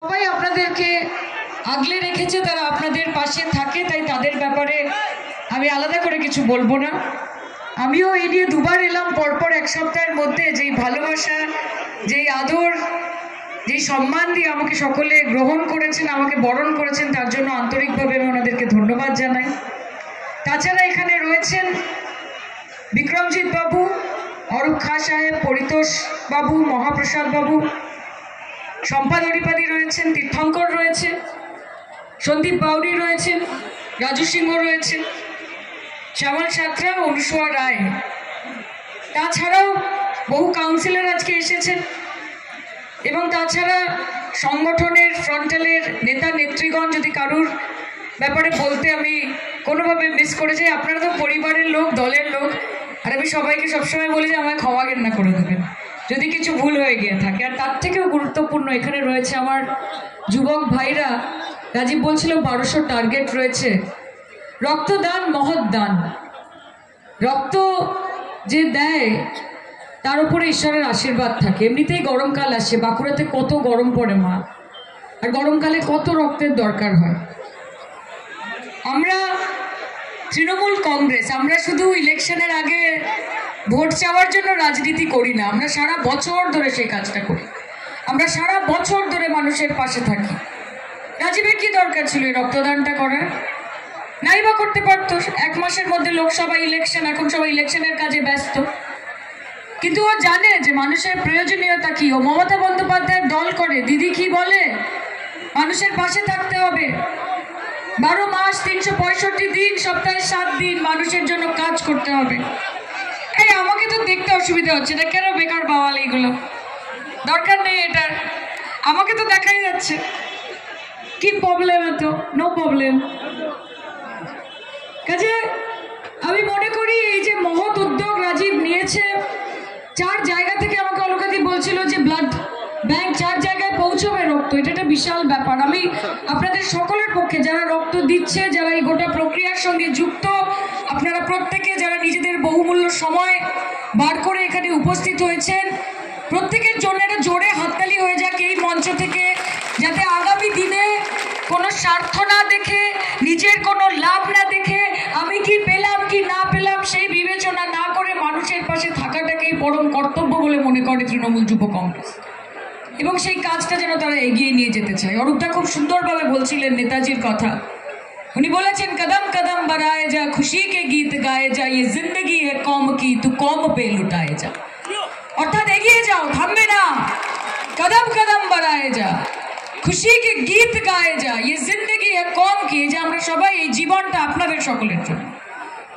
সবাই আপনাদেরকে আগলে রেখেছে, তারা আপনাদের পাশে থাকে, তাই তাদের ব্যাপারে আমি আলাদা করে কিছু বলবো না। আমিও এই নিয়ে দুবার এলাম পরপর এক সপ্তাহের মধ্যে। যেই ভালোবাসা, যেই আদর, যেই সম্মান দিয়ে আমাকে সকলে গ্রহণ করেছেন, আমাকে বরণ করেছেন, তার জন্য আন্তরিকভাবে আমি ওনাদেরকে ধন্যবাদ জানাই। তাছাড়া এখানে রয়েছেন বিক্রমজিৎ বাবু, অরূপ খাঁ সাহেব, পরিতোষ বাবু, মহাপ্রসাদ বাবু, সম্পাদ অধিপাতি রয়েছেন, তীর্থঙ্কর রয়েছে, সন্দীপ বাউরি রয়েছেন, রাজু সিংহ রয়েছেন, শ্যামল সাঁতরা, অনুসুয়া রায়। তাছাড়াও বহু কাউন্সিলর আজকে এসেছেন এবং তাছাড়া সংগঠনের ফ্রন্টালের নেতা নেত্রীগণ। যদি কারুর ব্যাপারে বলতে আমি কোনোভাবে মিস করে যাই, আপনারা তো পরিবারের লোক, দলের লোক, আর আমি সবাইকে সবসময় বলি যে আমায় ক্ষমা ঘেন্না করে দেবেন যদি কিছু ভুল হয়ে গিয়ে থাকে। আর তার থেকেও গুরুত্বপূর্ণ, এখানে রয়েছে আমার যুবক ভাইরা। রাজীব বলছিল 1200 টার্গেট রয়েছে। রক্তদান মহৎ দান। রক্ত যে দেয় তার উপরে ঈশ্বরের আশীর্বাদ থাকে। এমনিতেই গরমকাল আসে, বাঁকুড়াতে কত গরম পড়ে মা, আর গরমকালে কত রক্তের দরকার হয়। আমরা তৃণমূল কংগ্রেস, আমরা শুধু ইলেকশনের আগে ভোট চাওয়ার জন্য রাজনীতি করি না, আমরা সারা বছর ধরে সেই কাজটা করি। আমরা সারা বছর ধরে মানুষের পাশে থাকি। রাজীবের কি দরকার ছিল এই রক্তদানটা করার? নাই বা করতে পারতো। 1 মাসের মধ্যে লোকসভা ইলেকশন, এখন সবাই ইলেকশনের কাজে ব্যস্ত, কিন্তু ও জানে যে মানুষের প্রয়োজনীয়তা কি। ও মমতা বন্দ্যোপাধ্যায়ের দল করে। দিদি কি বলে? মানুষের পাশে থাকতে হবে। 12 মাস 365 দিন, সপ্তাহে 7 দিন মানুষের জন্য কাজ করতে হবে। এই আমাকে তো দেখতে অসুবিধা হচ্ছে না, কেন বেকার বাওয়াল এইগুলো? দরকার নেই এটার, আমাকে তো দেখাই যাচ্ছে। কি প্রবলেম? এত নো প্রবলেম। কাজে আমি মনে করি এই যে মহৎ উদ্যোগ রাজীব নিয়েছে, 4 জায়গা থেকে আমাকে অলকাদি বলছিল যে ব্লাড ব্যাংক 4 জায়গায় পৌঁছবে রক্ত। এটা একটা বিশাল ব্যাপার। আমি আপনাদের সকলের পক্ষে, যারা রক্ত দিচ্ছে, যারা এই গোটা প্রক্রিয়ার সঙ্গে যুক্ত, আপনারা প্রত্যেকে যারা নিজেদের বহুমূল্য সময় বার করে এখানে উপস্থিত হয়েছেন, প্রত্যেকের জন্য একটা জোরে হাততালি হয়ে যাক এই মঞ্চ থেকে, যাতে আগামী দিনে কোনো স্বার্থ না দেখে, নিজের কোনো লাভ না দেখে, আমি কি পেলাম কি না পেলাম সেই বিবেচনা না করে মানুষের পাশে থাকাটাকেই পরম কর্তব্য বলে মনে করে তৃণমূল যুব কংগ্রেস, এবং সেই কাজটা যেন তারা এগিয়ে নিয়ে যেতে চায়। অরূপদা খুব সুন্দরভাবে বলছিলেন নেতাজির কথা। উনি বলেছেন, কদম কদম बढ़ाए जा, खुशी के गीत गाए जा, ये जिंदगी है कौम की, तू कौम पे लुटाए जा। অর্থাৎ এগিয়ে যাও, থামবে না। কদম কদম बढ़ाए जा, খুশি কে গীত গায়ে যা, ये जिंदगी है कौम की, যে আমরা সবাই এই জীবনটা আপনাদের সকলের জন্য,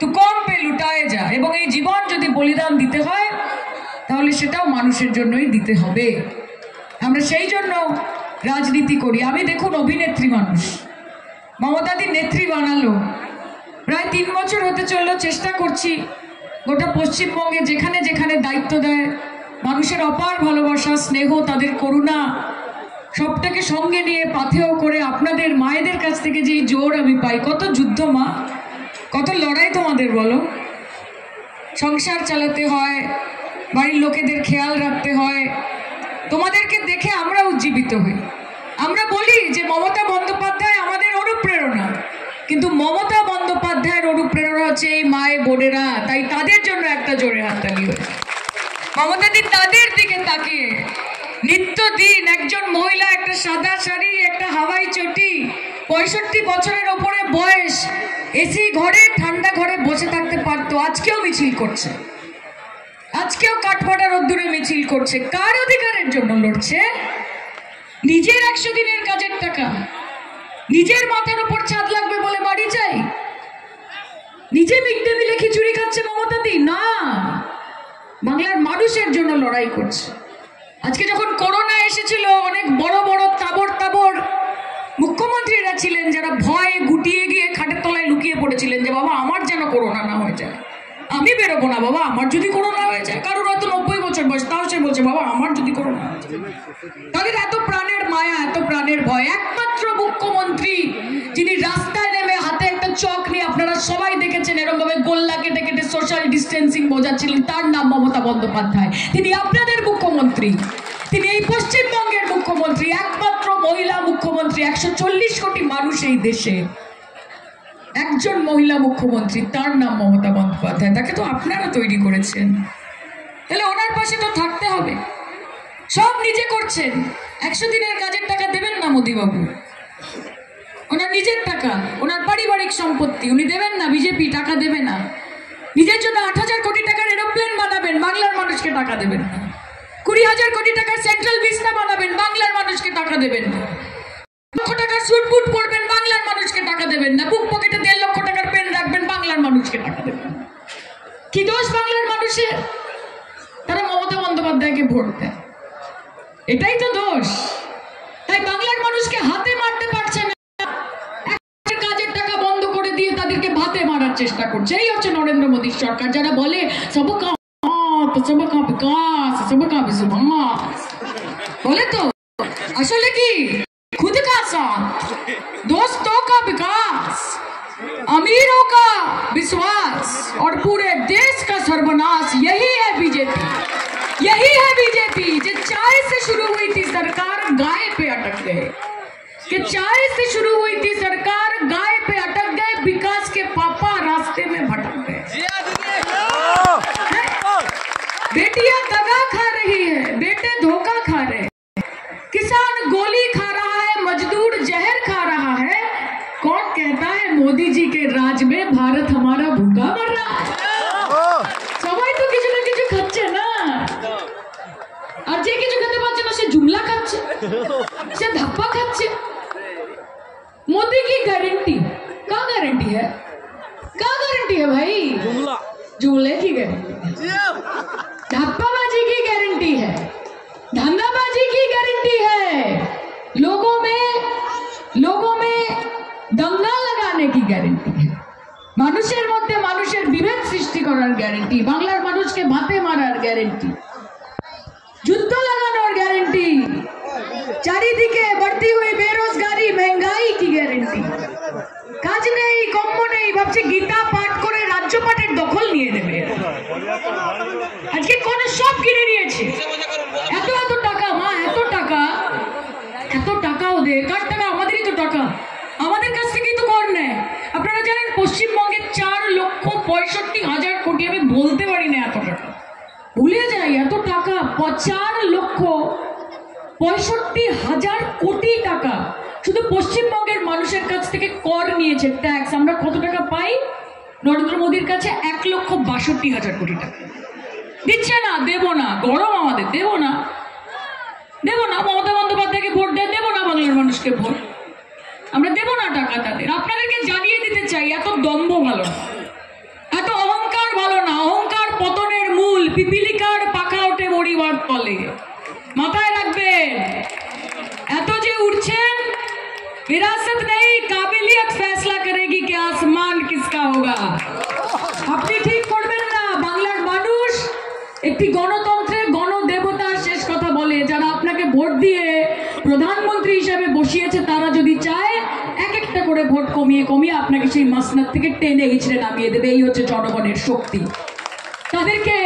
তো কম পে লুটায়ে যা। এবং এই জীবন যদি বলিদান দিতে হয় তাহলে সেটাও মানুষের জন্যই দিতে হবে। আমরা সেই জন্য রাজনীতি করি। আমি দেখুন অভিনেত্রী মানুষ, মমতাদি নেত্রী বানালো, প্রায় 3 বছর হতে চললো। চেষ্টা করছি গোটা পশ্চিমবঙ্গে যেখানে যেখানে দায়িত্ব দেয়, মানুষের অপার ভালোবাসা, স্নেহ, তাদের করুণা, সবটাকে সঙ্গে নিয়ে পাথেয় করে আপনাদের মায়েদের কাছ থেকে যেই জোর আমি পাই। কত যুদ্ধ মা, কত লড়াই তোমাদের বলো। সংসার চালাতে হয়, বাড়ির লোকেদের খেয়াল রাখতে হয়। তোমাদেরকে দেখে আমরা উজ্জীবিত হই। আমরা বলি যে মমতা বন্দ্যোপাধ্যায় আমাদের অনুপ্রেরণা, কিন্তু মমতা বন্দ্যোপাধ্যায়ের অনুপ্রেরণা হচ্ছে এই মায়ে বোনেরা। তাই তাদের জন্য একটা জোরে হাততালি হয়েছে। মমতাদি তাদের দিকে তাকিয়ে নিত্যদিন, একজন মহিলা একটা সাদা শাড়ি, একটা হাওয়াই চটি, 65 বছরের ওপরে বয়স, এসি ঘরে, ঠান্ডা ঘরে বসে থাকতে পারতো, আজকেও মিছিল করছে, আজকেও কাঠফাটা রোদ্দুরে মিছিল করছে। কার অধিকারের জন্য লড়ছে? নিজের 100 দিনের কাজের টাকা, নিজের মাথার উপর ছাদ লাগবে বলে বাড়ি চাই, নিজে মিড ডে মিলে খিচুড়ি খাচ্ছে মমতাদি না, বাংলার মানুষের জন্য লড়াই করছে। আজকে যখন করোনা এসেছিল, অনেক বড় বড় তাবড় তাবড় মুখ্যমন্ত্রীরা ছিলেন যারা ভয়ে গুটিয়ে গিয়ে খাটের তলায় লুকিয়ে পড়েছিলেন যে বাবা আমার যেন করোনা না হয়ে যায়, আমি বেরোবো না বাবা, আমার যদি করোনা হয়ে যায়। কারোর হয়তো 90 বছর বয়স, তাও সে বলছে বাবা আমার যদি করোনা হয়ে যায়। তাদের এত প্রাণের মায়া, এত প্রাণের ভয়। একমাত্র মুখ্যমন্ত্রী যিনি রাস্তায় নেমে হাতে একটা চক নিয়ে, আপনারা সবাই দেখেছেন এরকম ভাবে গোল্লা কেটে কেটে সোশ্যাল ডিস্টেন্সিং বোঝাচ্ছিলেন, তার নাম মমতা বন্দ্যোপাধ্যায়। তিনি আপনাদের মুখ্যমন্ত্রী, তিনি এই পশ্চিমবঙ্গের মুখ্যমন্ত্রী, একমাত্র মহিলা মুখ্যমন্ত্রী, 140 কোটি মানুষ এই দেশে, একজন মহিলা মুখ্যমন্ত্রী, তার নাম মমতা বন্দ্যোপাধ্যায়, তাকে তো আপনারা তৈরি করেছেন। তাহলে ওনার পাশে তো থাকতে হবে। সব নিজে করছেন। 100 দিনের কাজের টাকা দেবেন না মোদিবাবু, ওনার নিজের টাকা, ওনার পারিবারিক সম্পত্তি, উনি দেবেন না। বিজেপি টাকা দেবে না। নিজের জন্য 8,000 কোটি টাকার এরোপ্লেন বানাবেন, বাংলার মানুষকে টাকা দেবেন না। 20,000 কোটি টাকার সেন্ট্রাল বিজনেস বানাবেন, বাংলার মানুষকে টাকা দেবেন না। লক্ষ টাকার স্যুট বুট পরবেন, বাংলার মানুষকে টাকা দেবেন না। বুক পকেটে 1.5 লক্ষ টাকার পেন রাখবেন, বাংলার মানুষকে টাকা দেবেন না। কি দোষ বাংলার মানুষের? তারা মমতা বন্দ্যোপাধ্যায়কে ভোট দেয়, এটাই তো দোষ। তাই বাংলার মানুষকে হাতে মারতে পারছে না, কাজের টাকা বন্ধ করে দিয়ে তাদেরকে ভাতে মারার চেষ্টা করছে। এই হচ্ছে নরেন্দ্র মোদীর সরকার, যারা বলে সবকা বিকাশ, সবকা বিকাশ বলে, তো আসলে কি खुद का साथ, दोस्तों का विकास, अमीरों का विश्वास और पूरे देश का सर्वनाश, यही है बीजेपी। यही है बीजेपी। जो चाय से शुरू हुई थी सरकार, गाय पे अटक गए। कि चाय से शुरू हुई थी सरकार, गाय पे अटक गए, विकास के पापा रास्ते में भटक गए। बेटियां दगा खा रही है, बेटे धोखा खा रहे हैं, किसान गोली खा रहा है, मजदूर जहर खा रहा है। कौन कहता है मोदी जी के राज में भारत हमारा भूखा मर रहा है? সবাই তো কিছু না কিছু খাচ্ছে না, আর যে কিছু খেতে পাচ্ছে না সে জুমলা খাচ্ছে, সে ধাপ্পা খাচ্ছে। मोदी की गारंटी का गारंटी है? का गारंटी है भाई? जुमले की गारंटी, धप्पाबाजी की गारंटी है, धंधाबाजी की गारंटी है, लोगों में दंगा लगाने की गारंटी है, মানুষের মধ্যে মানুষের বিভেদ সৃষ্টি করার গ্যারান্টি, বাংলার মানুষকে ভাতে মারার গ্যারান্টি, যুদ্ধ লাগানোর গ্যারান্টি, চারিদিকে बढ़ती हुई बेरोजगारी, महंगाई की গ্যারান্টি। কাজ নেই, কম্ম নেই, ভাবছে গীতা পাঠ করে রাজ্য পাঠের দখল নিয়ে নেবে। আজকে কোন সব কিনে নিয়েছে, এত এত টাকা, মা এত টাকা, এত টাকা ওদের, কার টাকা? আমাদেরই তো টাকা, আমাদের কাছ থেকেই তো কর নেয়। আপনারা জানেন পশ্চিমবঙ্গে 4,65,000 কোটি, আমি বলতে পারি না এত টাকা, ভুলে যাই এত টাকা, 4,65,000 কোটি টাকা শুধু পশ্চিমবঙ্গের মানুষের কাছ থেকে কর নিয়েছে, ট্যাক্স। আমরা কত টাকা পাই নরেন্দ্র মোদীর কাছে? 1,62,000 কোটি টাকা দিচ্ছে না, দেব না, গরম আমাদের, দেব না, দেব না। মমতা বন্দ্যোপাধ্যায়কে ভোট দেয়, দেব না বাংলার মানুষকে ভোট, আমরা দেব না টাকা তাদের। আপনাদেরকে জানিয়ে দিতে চাই, এত দম্ভ ভালো না, এত অহংকার ভালো না। অহংকার পতনের মূল, পিপিলিকার পাখা ওঠে মরিবার তলে, মাথায় রাখবেন। এত যে উঠছেন, विरासत नहीं काबिलियत फैसला करेगी कि आसमान किसका होगा। আপনি ঠিক করবেন না। বাংলার মানুষ একটি গণতন্ত্রে গণদেবতার শেষ কথা বলে। যারা আপনাকে ভোট দিয়ে প্রধানমন্ত্রী হিসেবে বসিয়েছে, তারা যদি চায় এক একটা করে ভোট কমিয়ে কমিয়ে আপনাকে সেই মাসনাদ থেকে টেনে হিচড়ে নামিয়ে দেবে। এই হচ্ছে জনগণের শক্তি। তাদেরকে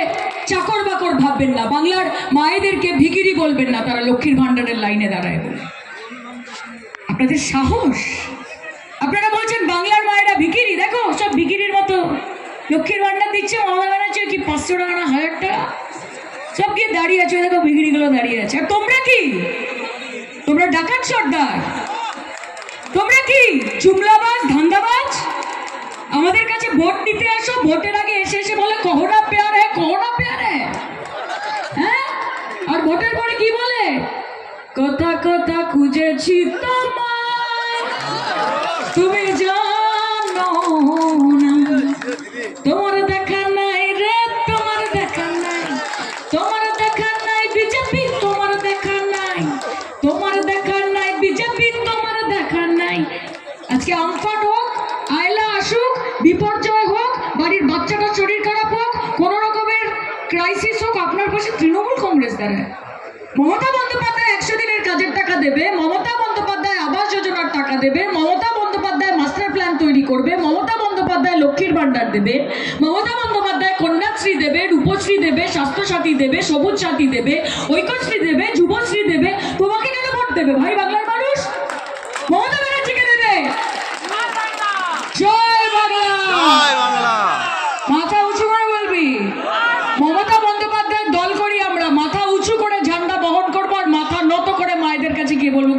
চাকর বাকর ভাববেন না, বাংলার মায়েদেরকে ভিখিরি বলবেন না, তারা লক্ষ্মীর ভান্ডারের লাইনে দাঁড়ায় বলে। আপনাদের সাহস, আপনারা বলছেন বাংলার মায়েরা ভিখিরি, দেখো সব ভিখিরির মতো লক্ষ্মীর ভান্ডার দিচ্ছে, মমতা ব্যানার্জি কি 500 টাকা না 1000 টাকা, সব গিয়ে দাঁড়িয়ে আছে, দেখো ভিখিরিগুলো দাঁড়িয়ে আছে। আর তোমরা কি? তোমরা ডাকাত সর্দার, তোমরা কি জুমলাবাজ, ধান্দাবাজ? আমাদের কাছে ভোট নিতে আসো, ভোটের আগে এসে এসে বলে কহো না প্যার হ্যায়, কহো না প্যার হ্যায়, হ্যাঁ? আর ভোটের পরে কি বলে? কথা কথা খুঁজেছি তোমায়, তুমি জানো না, তোমার দেখা নাই রে, তোমার দেখা নাই, তোমার দেখা নাই বিজেপি, তোমার দেখা নাই, তোমার দেখা নাই বিজেপি, তোমার দেখা নাই। আজকে আমফান হোক, আয়লা আসুক, বিপর্যয় হোক, বাড়ির বাচ্চাটার শরীর খারাপ হোক, কোন রকমের ক্রাইসিস হোক, আপনার পাশে তৃণমূল কংগ্রেস দাঁড়ায়। মমতা বন্দ্যোপাধ্যায় 100 দিনের কাজের টাকা দেবে, মমতা বন্দ্যোপাধ্যায় আবাস যোজনার টাকা দেবে, মমতা বন্দ্যোপাধ্যায় মাস্টার প্ল্যান তৈরি করবে, মমতা বন্দ্যোপাধ্যায় লক্ষ্মীর ভান্ডার দেবে, মমতা বন্দ্যোপাধ্যায় কন্যাশ্রী দেবে, রূপশ্রী দেবে, স্বাস্থ্যসাথী দেবে, সবুজ সাথী দেবে, ঐক্যশ্রী দেবে, যুবশ্রী দেবে। তোমাকে কেন ভোট দেবে ভাই বাংলার মানুষ?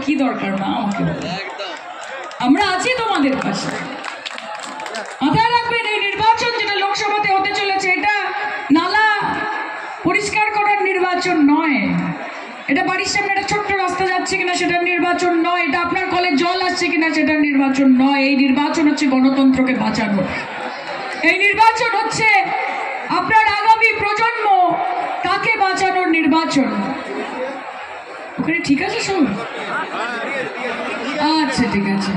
কি দরকার মা আমাকে আমরা আছি তোমাদের পাশে। মাথায় রাখবেন এই নির্বাচন যেটা লোকসভাতে হতে চলেছে এটা নালা পরিষ্কার করার নির্বাচন নয়, এটা বাড়ির সামনে একটা ছোট্ট রাস্তা যাচ্ছে কিনা সেটার নির্বাচন নয়, এটা আপনার কলে জল আসছে কিনা সেটার নির্বাচন নয়। এই নির্বাচন হচ্ছে গণতন্ত্রকে বাঁচানো, এই নির্বাচন হচ্ছে আপনার আগামী প্রজন্ম তাকে বাঁচানোর নির্বাচন। ওখানে ঠিক আছে সব? আচ্ছা ঠিক আছে,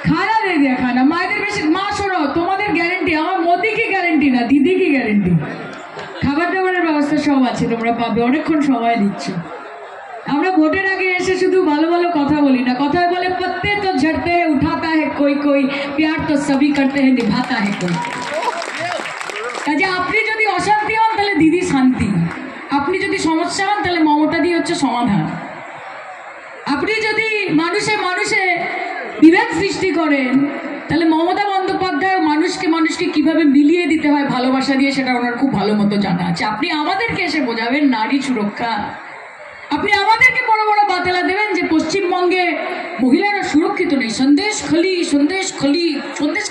খানা দে দিয়া খানা মায়েদের বেশি। মা শোনো, তোমাদের গ্যারেন্টি, আমার মোদি কি গ্যারেন্টি না, দিদি কি গ্যারেন্টি। খাবার দাবারের ব্যবস্থা সব আছে, তোমরা পাবে, অনেকক্ষণ সময় দিচ্ছ। আমরা ভোটের আগে এসে শুধু ভালো ভালো কথা বলি না, কথায় বলে পত্তে তো ঝড়তে হ্যাঁ উঠাতা হ্যাঁ কোই কোই, প্যার তো সবই করতে হ্যাঁ নিভাতা হ্যাঁ কোই। কাজে আপনি যদি অশান্তি হন তাহলে দিদি শান্তি, আপনি যদি সমস্যা হন তাহলে মমতা দিয়ে হচ্ছে সমাধান। আপনি যদি মানুষে মানুষে বিভেদ সৃষ্টি করেন তাহলে মমতা বন্দ্যোপাধ্যায় মানুষকে কিভাবে মিলিয়ে দিতে হয় ভালোবাসা দিয়ে সেটা ওনার খুব ভালো মতো জানা আছে। আপনি আমাদেরকে এসে বোঝাবেন নারী সুরক্ষা, আপনি আমাদেরকে বড় বড় বাতেলা দেবেন যে পশ্চিমবঙ্গে মহিলারা সুরক্ষিত নেই। সন্দেশ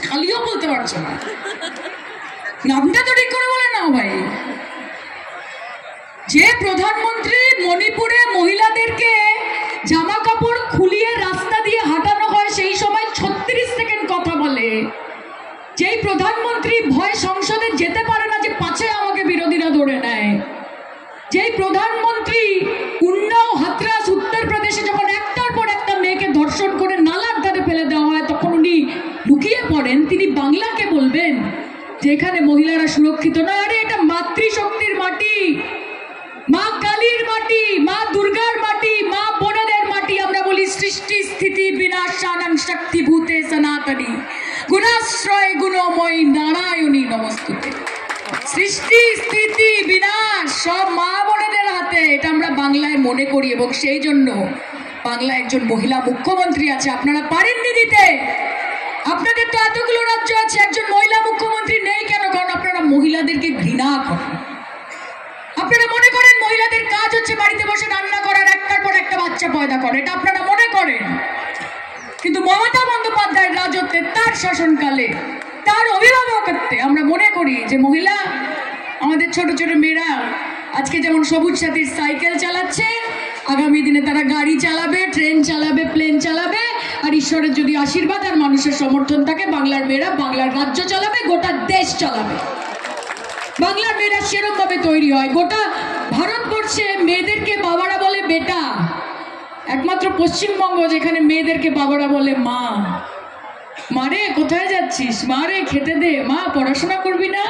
খালিও বলতে পারছে না, নামটা তো ঠিক করে বলে না ভাই। যে প্রধানমন্ত্রী মণিপুরে মহিলাদেরকে জামা কাপড় খুলিয়ে রাস্তা দিয়ে হাঁটানো হয় সেই সময় 36 সেকেন্ড কথা বলে, যেই প্রধানমন্ত্রী ভয় সংসদে যেতে পারে না যে পাছে আমাকে বিরোধীরা ধরে নেয়, যেই প্রধানমন্ত্রী উন্নাও হাতরাস উত্তরপ্রদেশে যখন একটার পর একটা মেয়েকে ধর্ষণ করে নালার ধারে ফেলে দেওয়া হয় তখন উনি লুকিয়ে পড়েন, তিনি বাংলাকে বলবেন যে এখানে মহিলারা সুরক্ষিত নয়। আরে এটা মাতৃশক্তির মাটি, মা কালীর মাটি, মা দুর্গার মাটি, মা বোনেদের মাটি। আমরা বলি সৃষ্টি স্থিতি বিনাশানাং শক্তিভূতে সনাতনী গুণাশ্রয় গুণময়ী নারায়ণী নমস্তুতে। সৃষ্টি স্থিতি বিনাশ সব মা বোনেদের হাতে, এটা আমরা বাংলায় মনে করি এবং সেই জন্য বাংলায় একজন মহিলা মুখ্যমন্ত্রী আছে। আপনারা পারেননি দিতে, আপনাদের তো এতগুলো রাজ্য আছে, একজন মহিলা মুখ্যমন্ত্রী নেই কেন? কারণ আপনারা মহিলাদেরকে ঘৃণা করেন। আপনারা মনে করেন মহিলাদের কাজ হচ্ছে বাড়িতে বসে রান্না করার, একটার পর একটা বাচ্চা পয়দা করে, এটা আপনারা মনে করেন। কিন্তু মমতা বন্দ্যোপাধ্যায়ের রাজত্বে, তার শাসনকালে, তার অভিভাবকত্বে আমরা মনে করি যে মহিলা, আমাদের ছোট ছোট মেয়েরা আজকে যেমন সবুজ সাথীর সাইকেল চালাচ্ছে, আগামী দিনে তারা গাড়ি চালাবে, ট্রেন চালাবে, প্লেন চালাবে, আর ঈশ্বরের যদি আশীর্বাদ আর মানুষের সমর্থন থাকে বাংলার মেয়েরা বাংলার রাজ্য চালাবে, গোটা দেশ চালাবে। বাংলার মেয়েরা সেরকম ভাবে তৈরি হয়। গোটা ভারতবর্ষে মেয়েদেরকে বাবারা বলে বেটা, একমাত্র পশ্চিমবঙ্গ যেখানে মেয়েদেরকে বাবারা বলে মা। মারে কোথায় যাচ্ছিস, মারে খেতে দে, মা পড়াশোনা করবি না।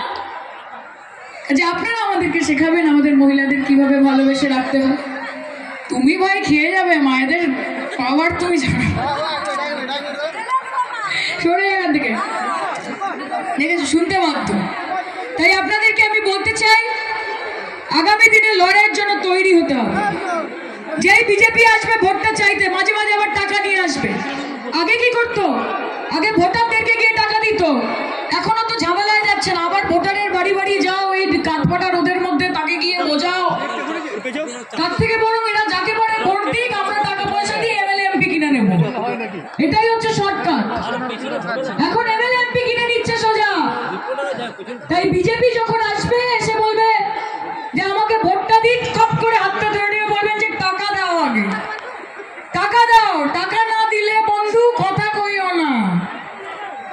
যে আপনারা আমাদেরকে শেখাবেন আমাদের মহিলাদের কিভাবে ভালোবেসে রাখতে হয়। তুমি ভাই খেয়ে যাবে, মায়েদের পাওয়ার তুমি জানো, সরে এখান থেকে, দেখেছো শুনতে বাধ্য। তাই আপনাদেরকে আমি বলতে চাই আগামী দিনে লড়াইয়ের জন্য তৈরি হতে হবে। যেই বিজেপি আসবে ভোটটা চাইতে, মাঝে মাঝে আবার টাকা নিয়ে আসবে। আগে কি করতো? আগে ভোটারদেরকে গিয়ে টাকা দিত, এখনো তো ঝামেলায় যাচ্ছে না, আবার ভোটারের বাড়ি বাড়ি যাও, এই কাঠফাটা রোদের মধ্যে তাকে গিয়ে বোঝাও। তার থেকে বরং এরা যাকে পারে ভোট দিক, আমরা টাকা পয়সা দিয়ে এমএলএ এমপি কিনে নেব, এটাই হচ্ছে শর্টকাট। এখন এমএলএ এমপি কিনে নিচ্ছে সোজা। তাই বিজেপি যখন আসবে এসে বলবে যে আমাকে ভোটটা দিন, কপ করে হাতটা ধরে নিয়ে বলবেন যে টাকা দাও, আগে টাকা দাও। টাকা না দিলে বন্ধু কথা কইও না,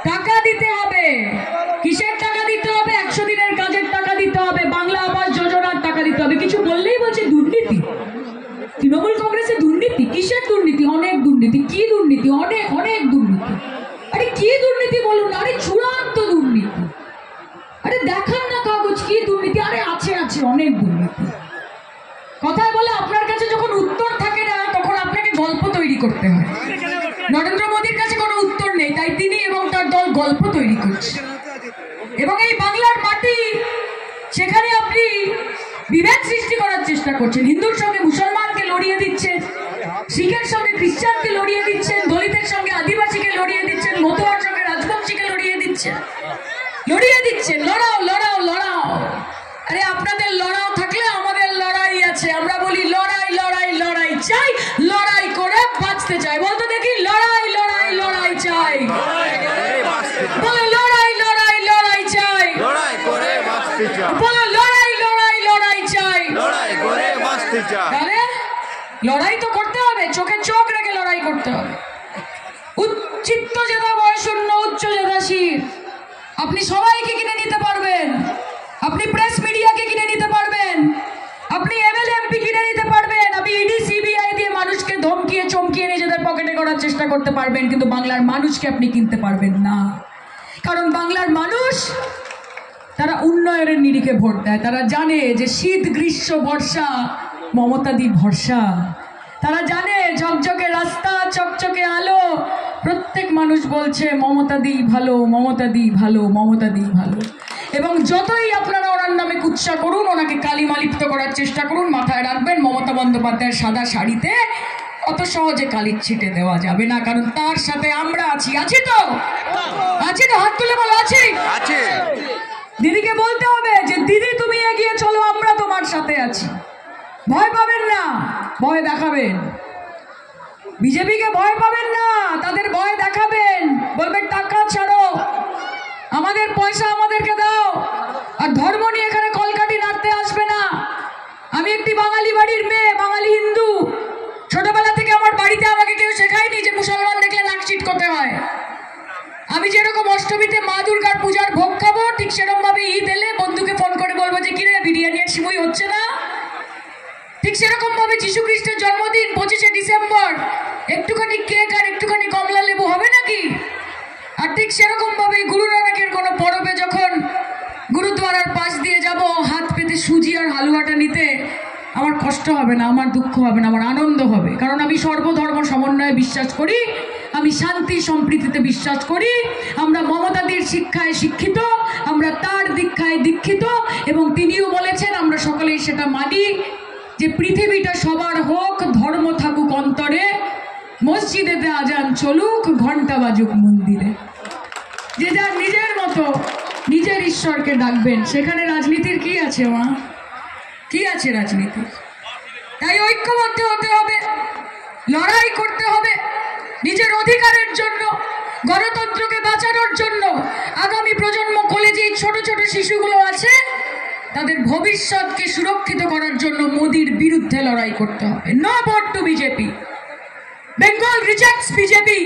টাকা দিতে হবে। কিসের টাকা দিতে হবে? 100 দিনের কাজের টাকা দিতে হবে, বাংলা আবাস যোজনার টাকা দিতে হবে। কিছু বললেই বলছে দুর্নীতি, তৃণমূল কংগ্রেসে দুর্নীতি। কিসের দুর্নীতি? অনেক দুর্নীতি। কি দুর্নীতি? অনেক অনেক দুর্নীতি। আরে কি দুর্নীতি বলুন? আরে চূড়ান্ত দুর্নীতি। আরে দেখান না কাগজ কি দুর্নীতি? আরে আছে আছে অনেক দুর্নীতি। কথায় বলে আপনার কাছে যখন উত্তর থাকে না তখন আপনাকে গল্প তৈরি করতে হয়। নরেন্দ্র মোদীর কাছে কোনো উত্তর নেই, তাই তিনি এবং তার দল গল্প তৈরি করছে। এবং এই বাংলার মাটি, সেখানে আপনি বিভেদ সৃষ্টি করার চেষ্টা করছেন। হিন্দুর সঙ্গে মুসলমানকে লড়িয়ে দিচ্ছেন, শিখের সঙ্গে খ্রিস্টানকে লড়িয়ে দিচ্ছেন, দলিতের সঙ্গে আদিবাসীকে লড়িয়ে দিচ্ছেন, মতুয়ার সঙ্গে রাজবংশীকে লড়িয়ে দিচ্ছেন। লড়াও লড়াও লড়াও। আরে আপনাদের লড়াও থাকলে আমাদের লড়াই আছে। আমরা বলি লড়াই লড়াই লড়াই চাই, লড়াই করে বাঁচতে চাই। বলতো দেখি, লড়াই লড়াই লড়াই চাই, বলো লড়াই লড়াই লড়াই চাই, বলো লড়াই লড়াই লড়াই চাই। আরে লড়াই তো করতে হবে, চোখে চোখ রেখে লড়াই করতে হবে। উচ্চিত্ত জেতা বয়শূন্য উচ্চ জেতা শির। আপনি সবাইকে কিনে নিতে পারবেন, আপনি প্রেস মিডিয়াকে কিনে নিতে পারবেন, আপনি এমএলএ এমপি কিনে নিতে পারবেন, আপনি ইডি সিবিআই দিয়ে মানুষকে ধমকিয়ে চমকিয়ে নিজেদের পকেটে করার চেষ্টা করতে পারবেন, কিন্তু বাংলার মানুষকে আপনি কিনতে পারবেন না। কারণ বাংলার মানুষ তারা উন্নয়নের নিরিখে ভোট দেয়। তারা জানে যে শীত গ্রীষ্ম বর্ষা মমতাদি ভরসা। তারা জানে ঝকঝকে রাস্তা চকচকে আলো, প্রত্যেক মানুষ বলছে মমতাদি ভালো, মমতাদি ভালো, মমতাদি ভালো। এবং যতই আপনারা ওনার নামে কুৎসা করুন, ওনাকে কালিমালিপ্ত করার চেষ্টা করুন, মাথায় রাখবেন মমতা বন্দ্যোপাধ্যায়ের সাদা শাড়িতে অত সহজে কালির ছিটে দেওয়া যাবে না, কারণ তার সাথে আমরা আছি। আছি তো? আছি তো? হাত তুলে বলো আছি। দিদিকে বলতে হবে যে দিদি তুমি এগিয়ে চলো, আমরা তোমার সাথে আছি। ভয় পাবেন না, ভয় দেখাবেন। বিজেপিকে ভয় পাবেন না, তাদের ভয় দেখাবেন, বলবেন টাকা ছাড়ো, আমাদের পয়সা আমাদেরকে দাও, আর ধর্ম নিয়ে এখানে কলকাঠি নাড়তে আসবে না। আমি একটি বাঙালি বাড়ির মেয়ে, বাঙালি হিন্দু। ছোটবেলা থেকে আমার বাড়িতে আমাকে কেউ শেখায়নি যে মুসলমান দেখলে নাক চিটকোতে হয়। আমি যেরকম অষ্টমীতে মা দুর্গার পূজার ভোগ খাবো, ঠিক সেরকম ভাবে ঈদ এলে বন্ধুকে ফোন করে বলবো যে কিরে বিরিয়ানি আর সিমুই হচ্ছে না। ঠিক সেরকম ভাবে যীশু খ্রিস্টের জন্মদিন 25শে ডিসেম্বর একটুখানি কেক আর একটুখানি কমলা লেবু হবে নাকি? আর ঠিক সেরকম ভাবে গুরু নানকের কোনো পরবে যখন গুরুদ্বারার পাশ দিয়ে যাব, হাত পেতে সুজি আর হালুয়াটা নিতে আমার কষ্ট হবে না, আমার দুঃখ হবে না, আমার আনন্দ হবে। কারণ আমি সর্বধর্ম সমন্বয়ে বিশ্বাস করি, আমি শান্তি সম্প্রীতিতে বিশ্বাস করি, আমরা মমতাদির শিক্ষায় শিক্ষিত, আমরা তার দীক্ষায় দীক্ষিত, এবং তিনিও বলেছেন আমরা সকলেই সেটা মানি যে পৃথিবীটা সবার হোক, ধর্ম থাকুক অন্তরে, মসজিদেতে আজান চলুক, ঘন্টা বাজুক মন্দিরে। যে যার নিজের মতো নিজের ঈশ্বরকে ডাকবেন, সেখানে রাজনীতির কি আছে মা? কি আছে রাজনীতি? তাই ঐক্যবদ্ধ হতে হবে, লড়াই করতে হবে নিজের অধিকারের জন্য, গণতন্ত্রকে বাঁচানোর জন্য। আগামী প্রজন্ম কলেজে ছোট ছোট শিশুগুলো আছে, তাদের ভবিষ্যৎকে সুরক্ষিত করার জন্য মোদির বিরুদ্ধে লড়াই করতে হবে। No vote to BJP. Bengal rejects BJP.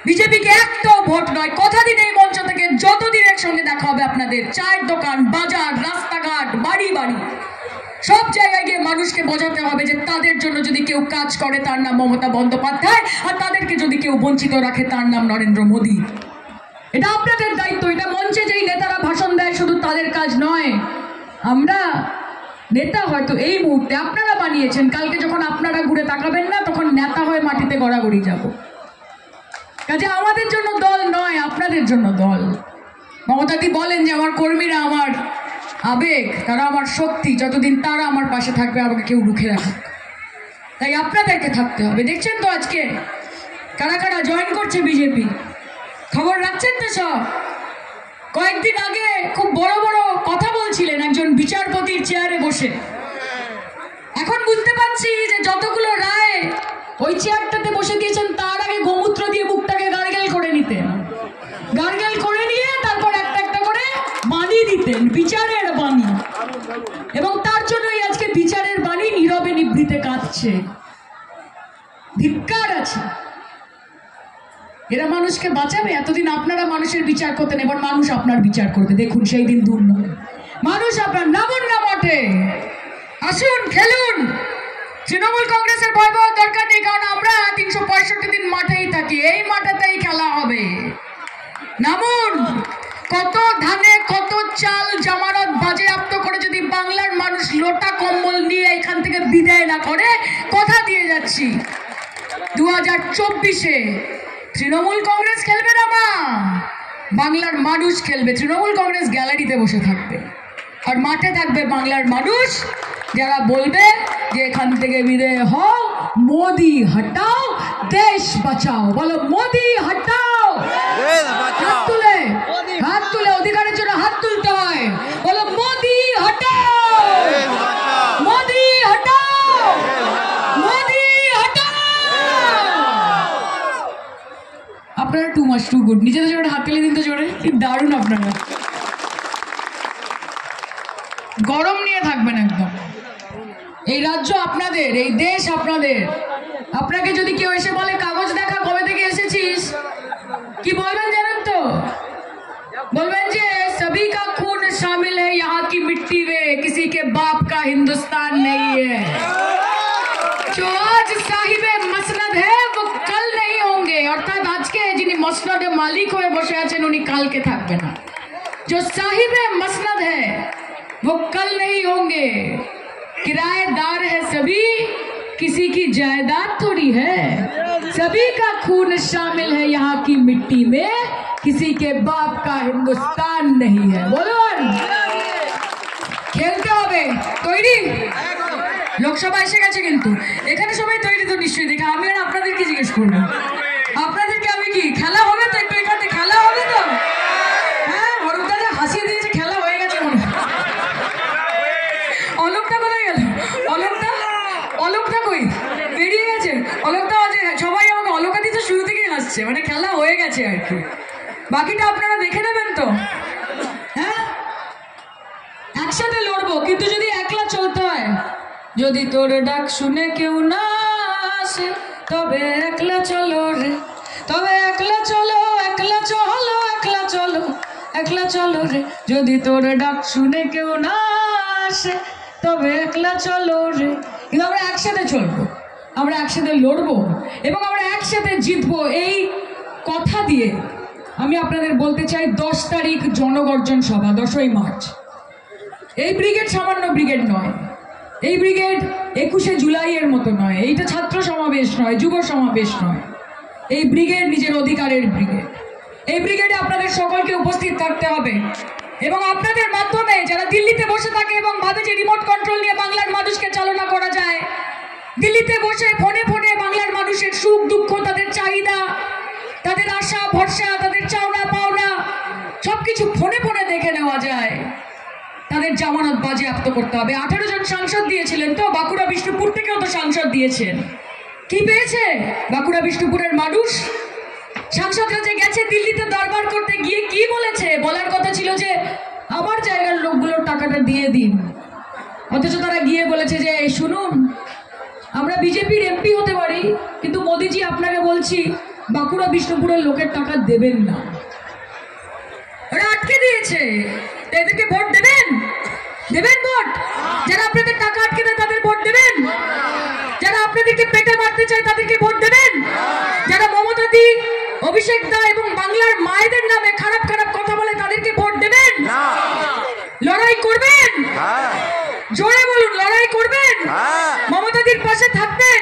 বিজেপিকে একটাও ভোট নয়। কথা দিন এই মঞ্চ থেকে, যতদিন একসঙ্গে দেখা হবে আপনাদের, চায়ের দোকান, বাজার, রাস্তাঘাট, বাড়ি বাড়ি, সব জায়গায় গিয়ে মানুষকে বোঝাতে হবে যে তাদের জন্য যদি কেউ কাজ করে তার নাম মমতা বন্দ্যোপাধ্যায়, আর তাদেরকে যদি কেউ বঞ্চিত রাখে তার নাম নরেন্দ্র মোদী। এটা আপনাদের দায়িত্ব। এটা মঞ্চে যেই নেতারা ভাষণ দেয় শুধু তাদের কাজ নয়। আমরা নেতা হয়তো এই মুহূর্তে আপনারা বানিয়েছেন, কালকে যখন আপনারা ঘুরে তাকাবেন না, তখন নেতা হয়ে মাটিতে গড়াগড়ি যাব। কাজে আমাদের জন্য দল নয়, আপনাদের জন্য দল। মমতাদি বলেন যে আমার কর্মীরা আমার আবেগ, তারা আমার শক্তি, যতদিন তারা আমার পাশে থাকবে আমাকে কেউ রুখে রাখে। তাই আপনাদেরকে থাকতে হবে। দেখছেন তো আজকে কারা কারা জয়েন করছে বিজেপি, খবর রাখছেন তো সব। কয়েকদিন আগে খুব বড় বড় কথা বলছিলেন একজন বিচারপতির চেয়ারে বসে। এখন বুঝতে পারছি যে যতগুলো রায় ওই চেয়ারটাতে বসে দিয়েছেন, তার আগে গোমূত্র দিয়ে মুখটাকে গার্গেল করে নিতেন, গার্গেল করে নিয়ে তারপর একটা একটা করে বাণী দিতেন, বিচারের বাণী। এবং তার জন্যই আজকে বিচারের বাণী নীরবে নিভৃতে কাঁদছে। ধিক্কার আছে। এরা মানুষকে বাঁচাবে? এতদিন আপনারা মানুষের বিচার করতেন, এবার মানুষ আপনার বিচার করবে। দেখুন সেই দিন দূর নয়। মানুষ আপনার নামুন না মাঠে, আসুন খেলুন। তৃণমূল কংগ্রেসের ভয় পাওয়ার দরকার নেই, কারণ আমরা 365 দিন মাঠেই থাকি, এই মাঠেতেই খেলা হবে। নামুন। কত ধানে কত চাল জামানত বাজেয়াপ্ত করে যদি বাংলার মানুষ লোটা কম্বল নিয়ে এখান থেকে বিদায় না করে, কথা দিয়ে যাচ্ছি 2024-এ তৃণমূল কংগ্রেস খেলবে না মা, বাংলার মানুষ খেলবে। তৃণমূল কংগ্রেস গ্যালারিতে বসে থাকবে, আর মাঠে থাকবে বাংলার মানুষ, যারা বলবে যে এখান থেকে বিদায় হও, মোদি হটাও, দেশ বাঁচাও। বলো মোদি হটাও। হাত তুলে, হাত তুলে, অধিকারের জন্য হাত তুলতে হয়। বলো মোদি হটাও, মোদি হটাও, মোদি হটাও। আপনারা টু মাস টু গুড। নিজেদের জোরে হাত তুলে দিন তো জোরে, কি দারুণ আপনারা। গরম নিয়ে থাকবেন একদম। এই রাজ্য আপনাদের, এই দেশ আপনাদের। আপনাকে যদি কেউ এসে বলে কাগজ দেখা, কবে থেকে এসেছিস, কি বলবেন জানেন তো? বলবেন যে सभी का खून शामिल है यहाँ की मिट्टी में, किसी के बाप का हिंदुस्तान नहीं है। जो आज साहिबे मसनद है वो कल नहीं होंगे, अर्थात आज के जिन्हें मसनदे मालिक हुए বসে আছেন উনি কালকে থাকবে না। जो साहिबे मसनद है वो कल नहीं होंगे, किराएदार है सभी, किसी की जायदाद थोड़ी है। सभी का खून शामिल है यहाँ की मिट्टी में, किसी के बाप का हिंदुस्तान नहीं है। बोलুন, খেলতে হবে। তৈরি? লোকসভা এসে গেছে কিন্তু এখানে সবাই তৈরি তো নিশ্চয়ই। দেখে আমি আর আপনাদেরকে জিজ্ঞেস করবো, আপনাদেরকে আমি কি খেলা হবে তো? একটু এখানে খেলা হবে তো? হ্যাঁ, অরূপদা হাসিয়ে দিয়েছে, খেলা হয়ে গেছে মনে হয়। অলোকটা কোথায় গেল? অলোকটা কই? বেরিয়ে গেছে অলোকটা। সবাই আমাকে অলোকাদি তো শুরু থেকেই হাসছে, মানে খেলা হয়ে গেছে আর কি। বাকিটা আপনারা দেখে নেবেন তো। হ্যাঁ, একসাথে লড়বো, কিন্তু যদি একলা চলতে হয়। যদি তোর ডাক শুনে কেউ না আসে তবে একলা চলো রে, তবে একলা চলো, একলা চলো, একলা চলো, একলা চলো রে। যদি তোর ডাক শুনে কেউ না আসে তবে একলা চলো রে। কিন্তু আমরা একসাথে চলবো, আমরা একসাথে লড়বো এবং আমরা একসাথে জিতবো। এই কথা দিয়ে আমি আপনাদের বলতে চাই, 10 তারিখ জনগর্জন সভা, 10ই মার্চ। এই ব্রিগেড সামান্য ব্রিগেড নয়, এই ব্রিগেড 21শে জুলাইয়ের মতো নয়, এইটা ছাত্র সমাবেশ নয়, যুব সমাবেশ নয়। এই ব্রিগেড নিজের অধিকারের ব্রিগেড। এই ব্রিগেডে আপনাদের সকলকে উপস্থিত থাকতে হবে এবং আপনাদের মাধ্যমে যারা দিল্লিতে বসে থাকে এবং ভাবে যে রিমোট কন্ট্রোল নিয়ে বাংলার মানুষকে চালনা করা যায়, দিল্লিতে বসে ফোনে ফোনে বাংলার মানুষের সুখ দুঃখ, তাদের চাহিদা, তাদের আশা ভরসা, তাদের চাওনা পাওনা সবকিছু ফোনে ফোনে দেখে নেওয়া যায়, তাদের জামানত বাজেয়াপ্ত করতে হবে। 18 জন সাংসদ দিয়েছিলেন তো, বাঁকুড়া বিষ্ণুপুর থেকেও তো সাংসদ দিয়েছেন। কি পেয়েছে বাঁকুড়া বিষ্ণুপুরের মানুষ? সাংসদরা যে গেছে দিল্লিতে দরবার করতে গিয়ে কি বলেছে? বলার কথা ছিল যে আমার জায়গার লোকগুলোর টাকাটা দিয়ে দিন, অথচ তারা গিয়ে বলেছে যে শুনুন, আমরা বিজেপির এমপি হতে পারি, কিন্তু মোদিজি আপনাকে বলছি বাঁকুড়া বিষ্ণুপুরের লোকের টাকা দেবেন না। ওরা আটকে দিয়েছে। এদেরকে ভোট দেবেন? দেবেন ভোট? যারা আপনাদের টাকা আটকে দেয় তাদের ভোট দেবেন? যারা আপনাদেরকে পেটে মারতে চায় তাদেরকে ভোট দেবেন? যারা মমতাদি, অভিষেক দা এবং বাংলার মায়েদের নামে খারাপ খারাপ কথা বলে তাদেরকে ভোট দেবেন? লড়াই করবেন? জোরে বলুন, লড়াই করবেন? মমতাদির পাশে থাকবেন?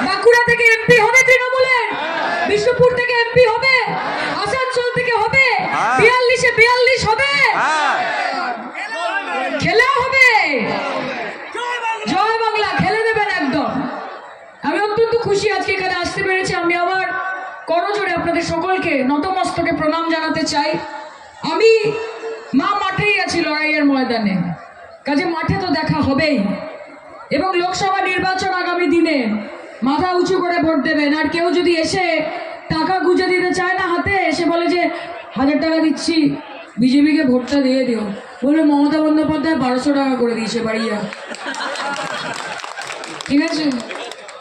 বাঁকুড়া থেকে এমপি হবে তৃণমূলের, বিষ্ণুপুর থেকে এমপি হবে, আসানসোল থেকে হবে, 42-এ 42 হবে, খেলা হবে। জয় বাংলা, খেলে দেবেন একদম। আমি অত্যন্ত খুশি আজকে এখানে আসতে পেরেছি। আমি আবার করজোড়ে আপনাদের সকলকে নতমস্তকে প্রণাম জানাতে চাই। আমি মা মাঠেই আছি লড়াইয়ের ময়দানে, কাজে মাঠে তো দেখা হবেই। এবং লোকসভা নির্বাচন আগামী দিনে, মাথা উঁচু করে ভোট দেবেন। আর কেউ যদি এসে টাকা গুঁজে দিতে চায় না হাতে, এসে বলে যে 1000 টাকা দিচ্ছি বিজেপিকে ভোটটা দিয়ে দিও, বলে মমতা বন্দ্যোপাধ্যায় 1200 টাকা করে দিয়েছে বাড়িয়া, ঠিক আছে?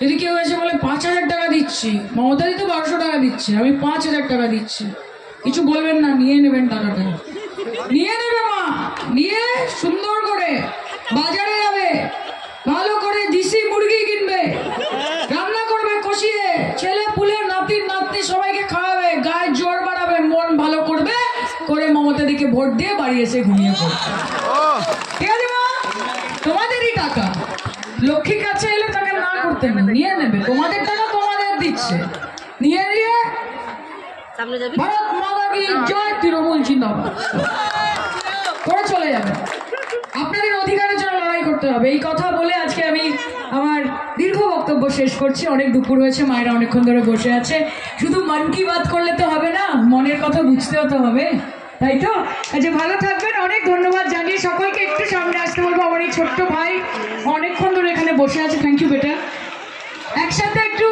যদি কেউ এসে বলে 5000 টাকা দিচ্ছি, মমতাদি তো 1200 টাকা দিচ্ছে, আমি 5000 টাকা দিচ্ছি, কিছু বলবেন না, নিয়ে নেবেন টাকাটা, নিয়ে নেবে মা, নিয়ে সুন্দর করে বাজারে যাবে, ভালো করে দেশি মুরগি কিনবে, রান্না করবে কষিয়ে, ছেলে পুলে নাতি নাতনি সবাইকে খাওয়াবে, গায়ে জোর বাড়াবে, মন ভালো করবে, করে মমতাদিকে ভোট দিয়ে বাড়ি এসে ঘুমিয়ে পড়বে। ঠিক আছে মা? তোমাদেরই টাকা, লক্ষ্মীর কাছে এলে তাকে না করতে না, নিয়ে নেবে, তোমাদের টাকা তোমাদের দিচ্ছে, নিয়ে নিয়ে ভারত মাতা কি জয়, তৃণমূল জিন্দাবাদ করে চলে যাবে। আপনাদের অধিকারের জন্য লড়াই করতে হবে। এই কথা বলে আজকে আমি আমার দীর্ঘ বক্তব্য শেষ করছি। অনেক দুপুর হয়েছে, মায়েরা অনেকক্ষণ ধরে বসে আছে। শুধু মন কি বাত করলে তো হবে না, মনের কথা বুঝতেও তো হবে, তাই তো? আচ্ছা, ভালো থাকবেন। অনেক ধন্যবাদ জানিয়ে সকলকে একটু সামনে আসতে বলবো। আমার এই ছোট্ট ভাই অনেকক্ষণ ধরে এখানে বসে আছে। থ্যাংক ইউ বেটা। একসাথে একটু